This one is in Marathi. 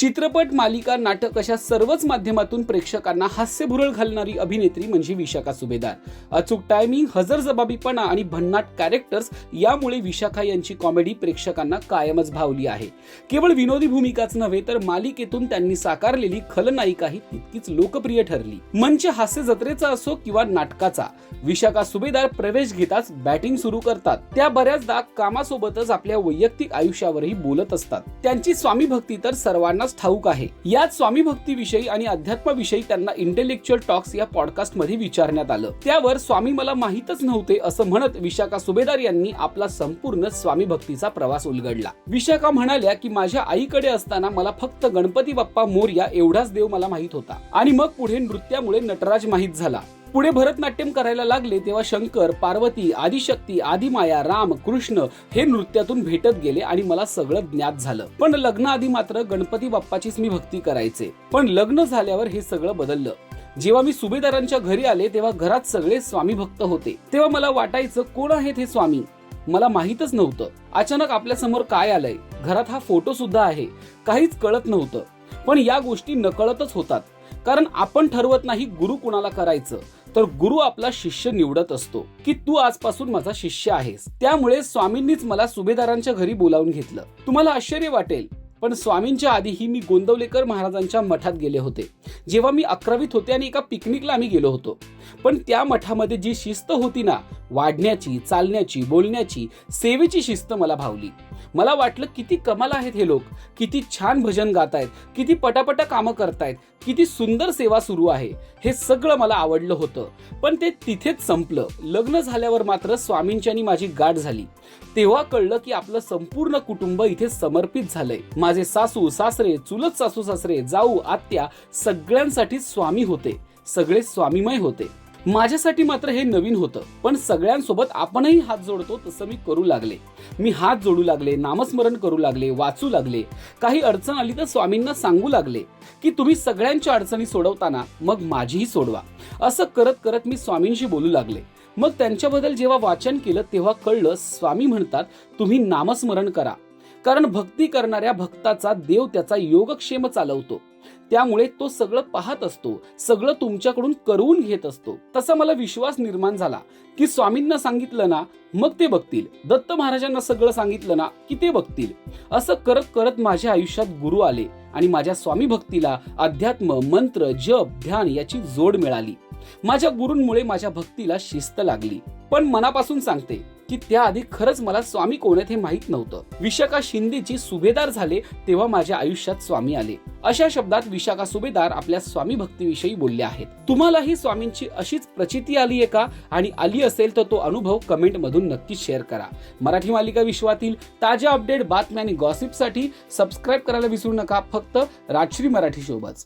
चित्रपट, मालिका, नाटक अशा सर्वच माध्यमातून प्रेक्षकांना हास्यभुरळ घालणारी अभिनेत्री म्हणजे विशाखा सुभेदार. अचूक टायमिंग, हजरजबाबीपणा आणि भन्नाट कॅरेक्टर्स यामुळे विशाखा यांची कॉमेडी प्रेक्षकांना कायमच भावली आहे. केवळ विनोदी भूमिकाच नव्हे तर मालिकेतून त्यांनी साकारलेली खलनायिकाही तितकीच लोकप्रिय ठरली. मंच हास्य जत्रेचा असो किंवा नाटकाचा, विशाखा सुभेदार प्रवेश घेताच बॅटिंग सुरू करतात. त्या बऱ्याचदा कामासोबतच आपल्या वैयक्तिक आयुष्यावरही बोलत असतात. त्यांची स्वामी भक्ती तर सर्वांनाच ठाऊक आहे. याच स्वामी भक्तीविषयी आणि अध्यात्माविषयी त्यांना इंटेलेक्च्युअल टॉक्स या पॉडकास्टमध्ये विचारण्यात आलं. त्यावर स्वामी मला माहीतच नव्हते असं म्हणत विशाखा सुभेदार यांनी आपला संपूर्ण स्वामी भक्तीचा प्रवास उलगडला. विशाखा म्हणाल्या की माझ्या आईकडे असताना मला फक्त गणपती बाप्पा मोरया एवढाच देव मला माहित होता आणि मग पुढे नृत्यामुळे नटराज माहित झाला. पुढे भरतनाट्यम करायला लागले तेव्हा शंकर, पार्वती, आदिशक्ती, आदिमाया, राम, कृष्ण हे नृत्यातून भेटत गेले आणि मला सगळं ज्ञात झालं. पण लग्नाआधी मात्र गणपती बाप्पाचीच मी भक्ती करायचे. पण लग्न झाल्यावर हे सगळं बदललं. जेव्हा मी सुभेदारांच्या घरी आले तेव्हा घरात सगळे स्वामी भक्त होते. तेव्हा मला वाटायचं कोण आहेत हे स्वामी, मला माहीतच नव्हतं. अचानक आपल्या समोर काय आलंय, घरात हा फोटो सुद्धा आहे, काहीच कळत नव्हतं. पण या गोष्टी नकळतच होतात, कारण आपण ठरवत नाही गुरु कुणाला करायचं, तर गुरु आपला शिष्य निवडत असतो की तू आजपासून माझा शिष्य आहेस. त्यामुळे स्वामींनीच मला सुभेदारांच्या घरी बोलावून घेतलं. तुम्हाला आश्चर्य वाटेल पण स्वामींच्या आधीही मी गोंदवलेकर महाराजांच्या मठात गेले होते. जेव्हा मी 11वीत होते आणि एका पिकनिकला आम्ही गेलो होतो. पण त्या मठामध्ये जी शिस्त होती ना, वाढण्याची, चालण्याची, बोलण्याची, सेवेची शिस्त मला भावली. मला वाटलं किती कमाल आहेत हे लोक, किती छान भजन गातायत, किती पटापटा कामं करतायत, किती सुंदर सेवा सुरू आहे. हे सगळं मला आवडलं होतं. पण ते तिथेच संपलं. लग्न झाल्यावर मात्र स्वामींच्यानी माझी गाठ झाली. तेव्हा कळलं की आपलं संपूर्ण कुटुंब इथे समर्पित झालंय. माझे सासू सासरे, चुलत सासू सासरे, जाऊ, आत्या सगळ्यांसाठी स्वामी होते. सगळे स्वामीमय होते. माझ्यासाठी मात्र हे नवीन होतं. पण सगळ्यांसोबत आपणही हात जोडतो तसं मी करू लागले. मी हात जोडू लागले, नामस्मरण करू लागले, वाचू लागले. काही अडचण आली तर स्वामींना सांगू लागले की तुम्ही सगळ्यांच्या अडचणी सोडवताना मग माझीही सोडवा. असं करत करत मी स्वामींशी बोलू लागले. मग त्यांच्याबद्दल जेव्हा वाचन केलं तेव्हा कळलं, स्वामी म्हणतात तुम्ही नामस्मरण करा, कारण भक्ती करणाऱ्या भक्ताचा देव त्याचा योगक्षेम चालवतो. त्यामुळे तो सगळं पाहत असतो, सगळं तुमच्याकडून करवून घेत असतो. तसा मला विश्वास निर्माण झाला की स्वामींना सांगितलं ना मग ते बघतील, दत्त महाराजांना सगळं सांगितलं ना की ते बघतील. असं करत करत माझ्या आयुष्यात गुरु आले आणि माझ्या स्वामी भक्तीला अध्यात्म, मंत्र, जप, ध्यान याची जोड मिळाली. माझ्या गुरूंमुळे माझ्या भक्तीला शिस्त लागली. पण मनापासून सांगते की त्याआधी खरंच मला स्वामी कोण आहेत हे माहित नव्हतं. विशाखा शिंदेची सुभेदार झाले तेव्हा माझ्या आयुष्यात स्वामी आले. अशा शब्दात विशाखा सुभेदार आपल्या स्वामी भक्तीविषयी बोलल्या आहेत. तुम्हालाही स्वामींची अशीच प्रचिती आली आहे का? आणि आली असेल तर तो अनुभव कमेंट मधून नक्की शेअर करा. मराठी मालिका विश्वातील ताज्या अपडेट, बातम्या आणि गॉसिपसाठी सबस्क्राईब करायला विसरू नका. फक्त राजश्री मराठी शोबच.